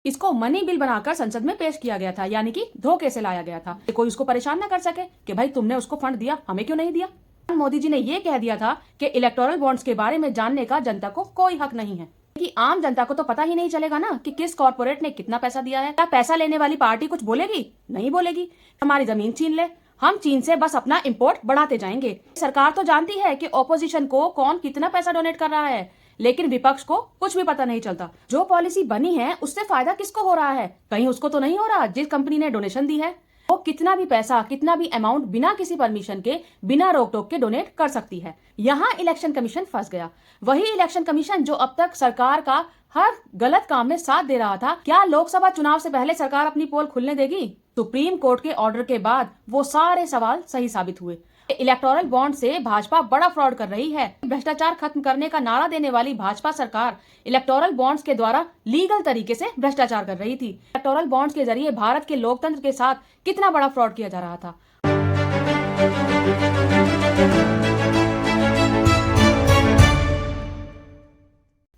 इसको money bill बनाकर संसद में पेश किया गया था, यानी कि धोखे से लाया गया था। कोई उसको परेशान न कर सके कि भाई तुमने उसको फंड दिया, हमें क्यों नहीं दिया। मोदी जी ने ये कह दिया था कि इलेक्टोरल बॉन्ड्स के बारे में जानने का जनता को कोई हक नहीं है, कि आम जनता को तो पता ही नहीं चलेगा ना कि किस कॉर्पोरेट ने कितना पैसा दिया है। क्या पैसा लेने वाली पार्टी कुछ बोलेगी? नहीं बोलेगी। हमारी जमीन छीन ले, हम चीन से बस अपना इंपोर्ट बढ़ाते जाएंगे। सरकार तो जानती है कि ऑपोजिशन को कौन कितना पैसा डोनेट कर रहा है, लेकिन विपक्ष को कुछ भी पता नहीं चलता। जो पॉलिसी बनी है उससे फायदा किसको हो रहा है? कहीं उसको तो नहीं हो रहा जिस कंपनी ने डोनेशन दी है। वो कितना भी पैसा, कितना भी अमाउंट बिना किसी परमिशन के, बिना रोक टोक के डोनेट कर सकती है। यहाँ इलेक्शन कमीशन फंस गया। वही इलेक्शन कमीशन जो अब तक सरकार का हर गलत काम में साथ दे रहा था। क्या लोकसभा चुनाव से पहले सरकार अपनी पोल खुलने देगी? सुप्रीम कोर्ट के ऑर्डर के बाद वो सारे सवाल सही साबित हुए। इलेक्टोरल बॉन्ड से भाजपा बड़ा फ्रॉड कर रही है। भ्रष्टाचार खत्म करने का नारा देने वाली भाजपा सरकार इलेक्टोरल बॉन्ड्स के द्वारा लीगल तरीके से भ्रष्टाचार कर रही थी। इलेक्टोरल बॉन्ड्स के जरिए भारत के लोकतंत्र के साथ कितना बड़ा फ्रॉड किया जा रहा था।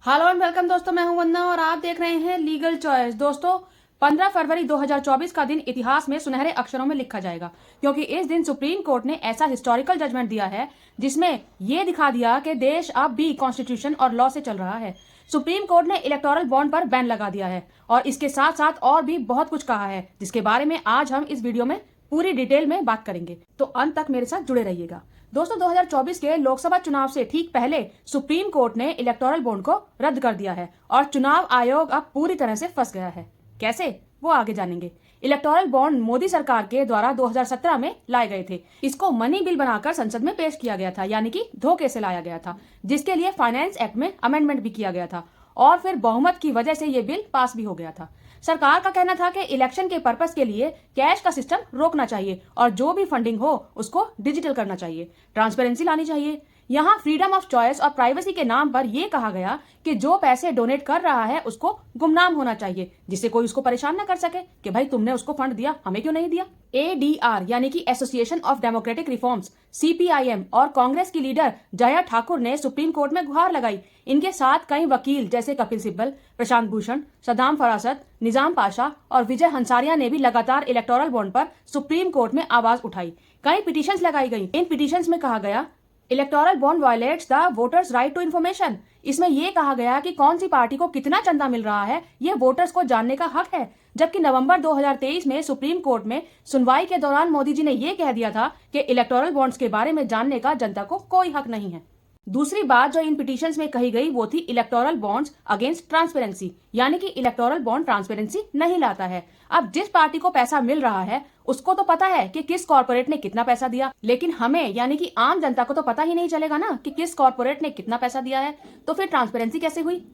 हेलो एंड वेलकम दोस्तों, मैं हूं वंदना और आप देख रहे हैं लीगल चॉइस। दोस्तों 15 फरवरी 2024 का दिन इतिहास में सुनहरे अक्षरों में लिखा जाएगा, क्योंकि इस दिन सुप्रीम कोर्ट ने ऐसा हिस्टोरिकल जजमेंट दिया है जिसमें ये दिखा दिया कि देश अब भी कॉन्स्टिट्यूशन और लॉ से चल रहा है। सुप्रीम कोर्ट ने इलेक्टोरल बॉन्ड पर बैन लगा दिया है और इसके साथ साथ और भी बहुत कुछ कहा है, जिसके बारे में आज हम इस वीडियो में पूरी डिटेल में बात करेंगे, तो अंत तक मेरे साथ जुड़े रहिएगा। दोस्तों 2024 के लोकसभा चुनाव से ठीक पहले सुप्रीम कोर्ट ने इलेक्टोरल बॉन्ड को रद्द कर दिया है और चुनाव आयोग अब पूरी तरह से फंस गया है। कैसे, वो आगे जानेंगे। इलेक्टोरल बॉन्ड मोदी सरकार के द्वारा 2017 में लाए गए थे। इसको मनी बिल बनाकर संसद में पेश किया गया था, यानी कि धोखे से लाया गया था, जिसके लिए फाइनेंस एक्ट में अमेंडमेंट भी किया गया था और फिर बहुमत की वजह से ये बिल पास भी हो गया था। सरकार का कहना था कि इलेक्शन के पर्पस के लिए कैश का सिस्टम रोकना चाहिए और जो भी फंडिंग हो उसको डिजिटल करना चाहिए, ट्रांसपेरेंसी लानी चाहिए। यहाँ फ्रीडम ऑफ चॉइस और प्राइवेसी के नाम पर यह कहा गया कि जो पैसे डोनेट कर रहा है उसको गुमनाम होना चाहिए, जिससे कोई उसको परेशान न कर सके कि भाई तुमने उसको फंड दिया, हमें क्यों नहीं दिया। ADR यानी कि association of democratic reforms, CPIM और कांग्रेस की लीडर जया ठाकुर ने सुप्रीम कोर्ट में गुहार लगाई। इनके साथ कई वकील जैसे कपिल सिब्बल, प्रशांत भूषण, सदाम फरासत, निजाम पाशा और विजय हंसारिया ने भी लगातार इलेक्टोरल बॉन्ड पर सुप्रीम कोर्ट में आवाज उठाई। कई पिटीशंस लगाई गई। इन पिटीशंस में कहा गया electoral bond violates the voters right to information. इसमें यह कहा गया कि कौन सी पार्टी को कितना चंदा मिल रहा है ये वोटर्स को जानने का हक है। जबकि नवंबर 2023 में सुप्रीम कोर्ट में सुनवाई के दौरान मोदी जी ने यह कह दिया था कि इलेक्टोरल बॉन्ड्स के बारे में जानने का जनता को कोई हक नहीं है। दूसरी बात जो इन पिटीशंस में कही गई वो थी इलेक्टोरल बॉन्ड्स अगेंस्ट ट्रांसपेरेंसी, यानी कि इलेक्टोरल बॉन्ड ट्रांसपेरेंसी नहीं लाता है। अब जिस पार्टी को पैसा मिल रहा है उसको तो पता है कि किस कॉर्पोरेट ने कितना पैसा दिया, लेकिन हमें यानी कि आम जनता को तो पता ही नहीं चलेगा ना कि किस कॉर्पोरेट ने कितना पैसा दिया है, तो फिर ट्रांसपेरेंसी कैसे हुई।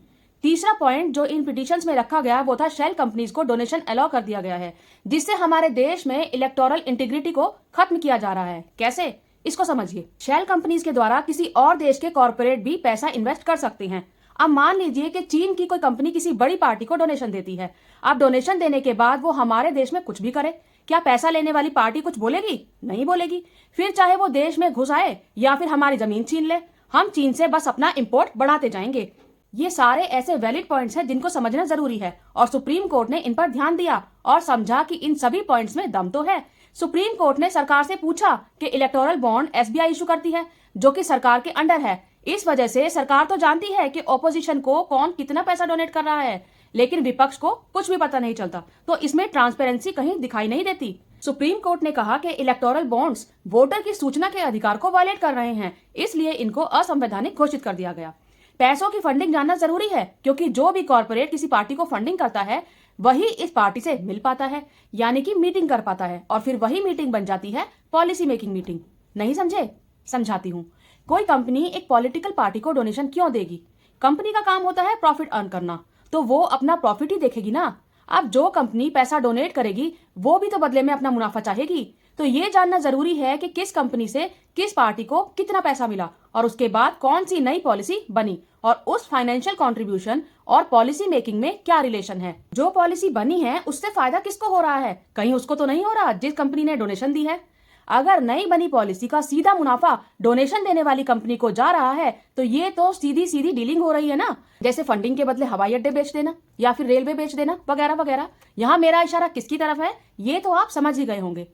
तीसरा पॉइंट जो इन पिटीशंस में रखा गया वो था शेल कंपनीज को डोनेशन अलाउ कर दिया गया है, जिससे हमारे देश में इलेक्टोरल इंटीग्रिटी को खत्म किया जा रहा है। कैसे, इसको समझिए। शेल कंपनीज के द्वारा किसी और देश के कॉर्पोरेट भी पैसा इन्वेस्ट कर सकते हैं। अब मान लीजिए कि चीन की कोई कंपनी किसी बड़ी पार्टी को डोनेशन देती है। अब डोनेशन देने के बाद वो हमारे देश में कुछ भी करे, क्या पैसा लेने वाली पार्टी कुछ बोलेगी? नहीं बोलेगी। फिर चाहे वो देश में घुस आए या फिर हमारी जमीन छीन ले, हम चीन से बस अपना इंपोर्ट बढ़ाते जाएंगे। ये सारे ऐसे वैलिड पॉइंट्स हैं जिनको समझना जरूरी है और सुप्रीम कोर्ट ने इन पर ध्यान दिया और समझा कि इन सभी पॉइंट्स में दम तो है। सुप्रीम कोर्ट ने सरकार से पूछा कि इलेक्टोरल बॉन्ड SBI इशू करती है, जो कि सरकार के अंडर है। इस वजह से सरकार तो जानती है कि ऑपोजिशन को कौन कितना पैसा डोनेट कर रहा है, लेकिन विपक्ष को कुछ भी पता नहीं चलता, तो इसमें ट्रांसपेरेंसी कहीं दिखाई नहीं देती। सुप्रीम कोर्ट ने कहा कि इलेक्टोरल बॉन्ड्स वोटर की सूचना के अधिकार को वायलेट कर रहे हैं, इसलिए इनको असंवैधानिक घोषित कर दिया गया। पैसों की फंडिंग जानना जरूरी है, क्योंकि जो भी कॉर्पोरेट किसी पार्टी को फंडिंग करता है वही इस पार्टी से मिल पाता है, यानी कि मीटिंग कर पाता है, और फिर वही मीटिंग बन जाती है पॉलिसी मेकिंग मीटिंग। नहीं समझे? समझाती हूँ। कोई कंपनी एक पॉलिटिकल पार्टी को डोनेशन क्यों देगी? कंपनी का काम होता है प्रॉफिट अर्न करना, तो वो अपना प्रॉफिट ही देखेगी ना। अब जो कंपनी पैसा डोनेट करेगी वो भी तो बदले में अपना मुनाफा चाहेगी, तो ये जानना जरूरी है कि किस कंपनी से किस पार्टी को कितना पैसा मिला और उसके बाद कौन सी नई पॉलिसी बनी और उस फाइनेंशियल कंट्रीब्यूशन और पॉलिसी मेकिंग में क्या रिलेशन है। जो पॉलिसी बनी है उससे फायदा किसको हो रहा है? कहीं उसको तो नहीं हो रहा जिस कंपनी ने डोनेशन दी है। अगर नई बनी पॉलिसी का सीधा मुनाफा डोनेशन देने वाली कंपनी को जा रहा है तो ये तो सीधी सीधी डीलिंग हो रही है ना, जैसे फंडिंग के बदले हवाई अड्डे बेच देना या फिर रेलवे बेच देना वगैरह वगैरह। यहाँ मेरा इशारा किसकी तरफ है ये तो आप समझ ही गए होंगे।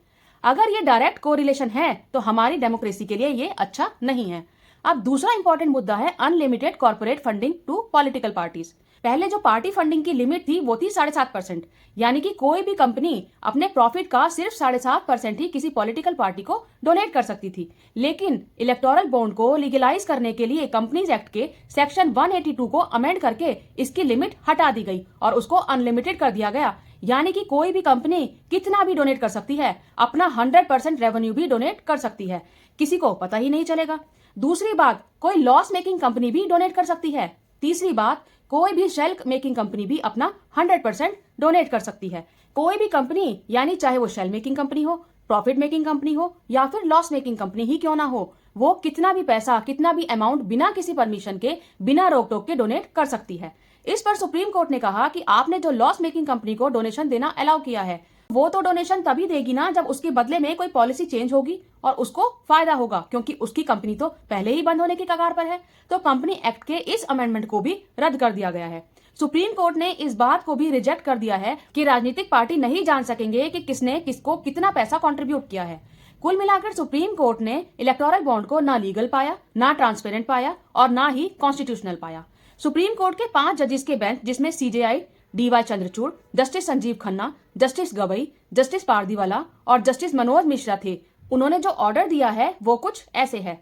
अगर ये डायरेक्ट कोरिलेशन है तो हमारी डेमोक्रेसी के लिए ये अच्छा नहीं है। अब दूसरा इंपॉर्टेंट मुद्दा है unlimited corporate funding to political parties. पहले जो पार्टी फंडिंग की लिमिट थी वो थी 7.5%, यानी कि कोई भी कंपनी अपने प्रॉफिट का सिर्फ 7.5% ही किसी पॉलिटिकल पार्टी को डोनेट कर सकती थी। लेकिन इलेक्टोरल बॉन्ड को लीगलाइज करने के लिए कंपनीज एक्ट के सेक्शन 182 को अमेंड करके इसकी लिमिट हटा दी गई और उसको अनलिमिटेड कर दिया गया, यानी कि कोई भी कंपनी कितना भी डोनेट कर सकती है, अपना 100% रेवेन्यू भी डोनेट कर सकती है, किसी को पता ही नहीं चलेगा। दूसरी बात, कोई लॉस मेकिंग कंपनी भी डोनेट कर सकती है। तीसरी बात, कोई भी शेल मेकिंग कंपनी भी अपना 100% डोनेट कर सकती है। कोई भी कंपनी, यानी चाहे वो शेल मेकिंग कंपनी हो, प्रॉफिट मेकिंग कंपनी हो या फिर लॉस मेकिंग कंपनी ही क्यों ना हो, वो कितना भी पैसा, कितना भी अमाउंट बिना किसी परमिशन के, बिना रोक टोक के डोनेट कर सकती है। इस पर सुप्रीम कोर्ट ने कहा कि आपने जो लॉस मेकिंग कंपनी को डोनेशन देना अलाउ किया है, वो तो डोनेशन तभी देगी ना जब उसके बदले में कोई पॉलिसी चेंज होगी और उसको फायदा होगा, क्योंकि उसकी कंपनी तो पहले ही बंद होने की कगार पर है। तो कंपनी एक्ट के इस अमेंडमेंट को भी रद्द कर दिया गया है। सुप्रीम कोर्ट ने इस बात को भी रिजेक्ट कर दिया है कि राजनीतिक पार्टी नहीं जान सकेंगे कि किसने किसको कितना पैसा कंट्रीब्यूट किया है। कुल मिलाकर सुप्रीम कोर्ट ने इलेक्टोरल बॉन्ड को ना लीगल पाया, ना ट्रांसपेरेंट पाया और ना ही कॉन्स्टिट्यूशनल पाया। सुप्रीम कोर्ट के 5 जजेस के बेंच, जिसमें CJI DY Chandrachud, justice Sanjiv Khanna, justice Gavai, justice Pardiwala और जस्टिस मनोज मिश्रा थे, उन्होंने जो ऑर्डर दिया है वो कुछ ऐसे है।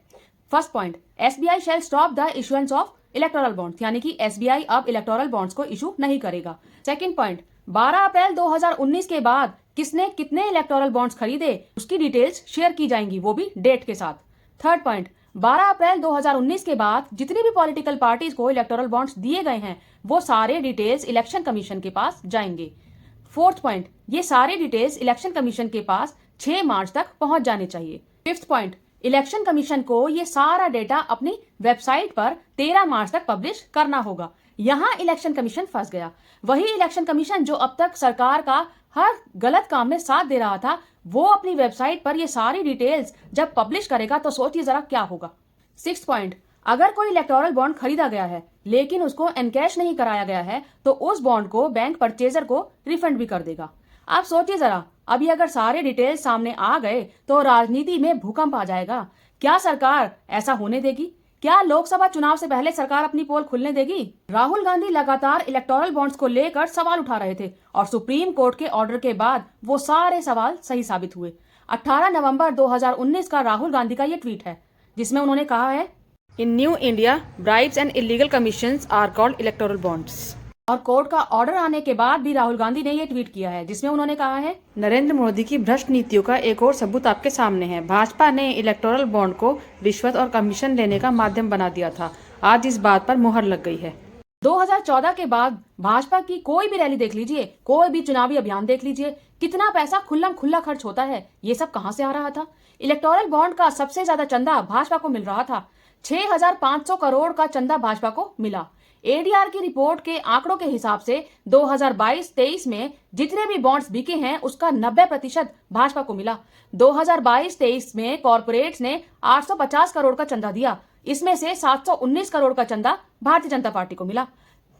First point, SBI shall stop the issuance of electoral bonds, यानी कि एसबीआई अब इलेक्टोरल बॉन्ड्स को इशू नहीं करेगा। सेकंड पॉइंट, 12 अप्रैल 2019 के बाद किसने कितने इलेक्टोरल बॉन्ड्स खरीदे उसकी डिटेल्स शेयर की जाएंगी, वो भी डेट के साथ। थर्ड पॉइंट, 12 अप्रैल 2019 के बाद जितनी भी पॉलिटिकल पार्टीज को इलेक्टोरल बॉन्ड्स दिए गए हैं वो सारे डिटेल्स इलेक्शन कमीशन के पास जाएंगे। फोर्थ पॉइंट, ये सारे डिटेल्स इलेक्शन कमीशन के पास 6 मार्च तक पहुंच जाने चाहिए। फिफ्थ पॉइंट, इलेक्शन कमीशन को ये सारा डेटा अपनी वेबसाइट पर 13 मार्च तक पब्लिश करना होगा। यहाँ इलेक्शन कमीशन फंस गया। वही इलेक्शन कमीशन जो अब तक सरकार का हर गलत काम में साथ दे रहा था, वो अपनी वेबसाइट पर ये सारी डिटेल्स जब पब्लिश करेगा तो सोचिए जरा क्या होगा। सिक्स्थ पॉइंट, अगर कोई इलेक्टोरल बॉन्ड खरीदा गया है लेकिन उसको एनकैश नहीं कराया गया है तो उस बॉन्ड को बैंक परचेजर को रिफंड भी कर देगा। आप सोचिए जरा, अभी अगर सारे डिटेल्स सामने आ गए तो राजनीति में भूकंप आ जाएगा। क्या सरकार ऐसा होने देगी? क्या लोकसभा चुनाव से पहले सरकार अपनी पोल खुलने देगी? राहुल गांधी लगातार इलेक्टोरल बॉन्ड्स को लेकर सवाल उठा रहे थे और सुप्रीम कोर्ट के ऑर्डर के बाद वो सारे सवाल सही साबित हुए। 18 नवंबर 2019 का राहुल गांधी का ये ट्वीट है जिसमें उन्होंने कहा है, in new India bribes and illegal commissions are called electoral bonds. और कोर्ट का ऑर्डर आने के बाद भी राहुल गांधी ने ये ट्वीट किया है जिसमें उन्होंने कहा है, नरेंद्र मोदी की भ्रष्ट नीतियों का एक और सबूत आपके सामने है। भाजपा ने इलेक्टोरल बॉन्ड को रिश्वत और कमीशन लेने का माध्यम बना दिया था। आज इस बात पर मुहर लग गई है। 2014 के बाद भाजपा की कोई भी रैली देख लीजिए, कोई भी चुनावी अभियान देख लीजिए, कितना पैसा खुल्लम खुल्ला खर्च होता है। ये सब कहां से आ रहा था? इलेक्टोरल बॉन्ड का सबसे ज्यादा चंदा भाजपा को मिल रहा था। 6,500 करोड़ का चंदा भाजपा को मिला। एडीआर की रिपोर्ट के आंकड़ों के हिसाब से 2022-23 में जितने भी बॉन्ड्स बिके हैं उसका 90% भाजपा को मिला। 2022-23 में कॉर्पोरेट्स ने 850 करोड़ का चंदा दिया, इसमें से 719 करोड़ का चंदा भारतीय जनता पार्टी को मिला।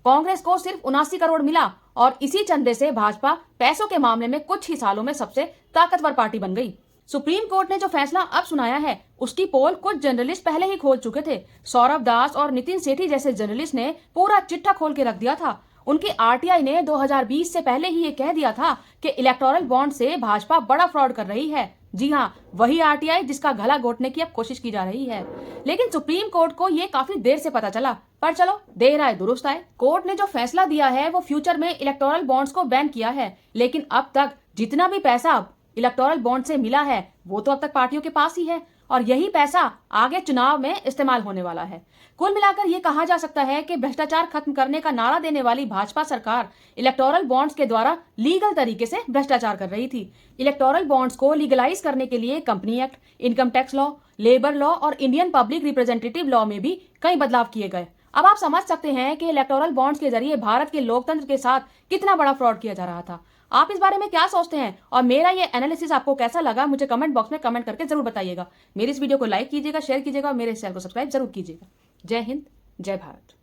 कांग्रेस को सिर्फ 79 करोड़ मिला और इसी चंदे से भाजपा पैसों के मामले में कुछ ही सालों में सबसे ताकतवर पार्टी बन गई। सुप्रीम कोर्ट ने जो फैसला अब सुनाया है उसकी पोल कुछ जर्नलिस्ट पहले ही खोल चुके थे। सौरभ दास और नितिन सेठी जैसे जर्नलिस्ट ने पूरा चिट्ठा खोल के रख दिया था। उनकी आरटीआई ने 2020 से पहले ही ये कह दिया था कि इलेक्टोरल बॉन्ड से भाजपा बड़ा फ्रॉड कर रही है। जी हाँ, वही आरटीआई जिसका गला घोटने की अब कोशिश की जा रही है। लेकिन सुप्रीम कोर्ट को ये काफी देर से पता चला, पर चलो देर आए दुरुस्त आए। कोर्ट ने जो फैसला दिया है वो फ्यूचर में इलेक्टोरल बॉन्ड्स को बैन किया है, लेकिन अब तक जितना भी पैसा इलेक्टोरल बॉन्ड से मिला है वो तो अब तक पार्टियों के पास ही है और यही पैसा आगे चुनाव में इस्तेमाल होने वाला है। कुल मिलाकर ये कहा जा सकता है कि भ्रष्टाचार खत्म करने का नारा देने वाली भाजपा सरकार इलेक्टोरल बॉन्ड्स के द्वारा लीगल तरीके से भ्रष्टाचार कर रही थी। इलेक्टोरल बॉन्ड्स को लीगलाइज करने के लिए company act, income tax law, labour law और इंडियन पब्लिक रिप्रेजेंटेटिव लॉ में भी कई बदलाव किए गए। अब आप समझ सकते हैं कि इलेक्टोरल बॉन्ड्स के जरिए भारत के लोकतंत्र के साथ कितना बड़ा फ्रॉड किया जा रहा था। आप इस बारे में क्या सोचते हैं और मेरा ये एनालिसिस आपको कैसा लगा मुझे कमेंट बॉक्स में कमेंट करके जरूर बताइएगा। मेरी इस वीडियो को लाइक कीजिएगा, शेयर कीजिएगा और मेरे इस चैनल को सब्सक्राइब जरूर कीजिएगा। जय हिंद, जय भारत।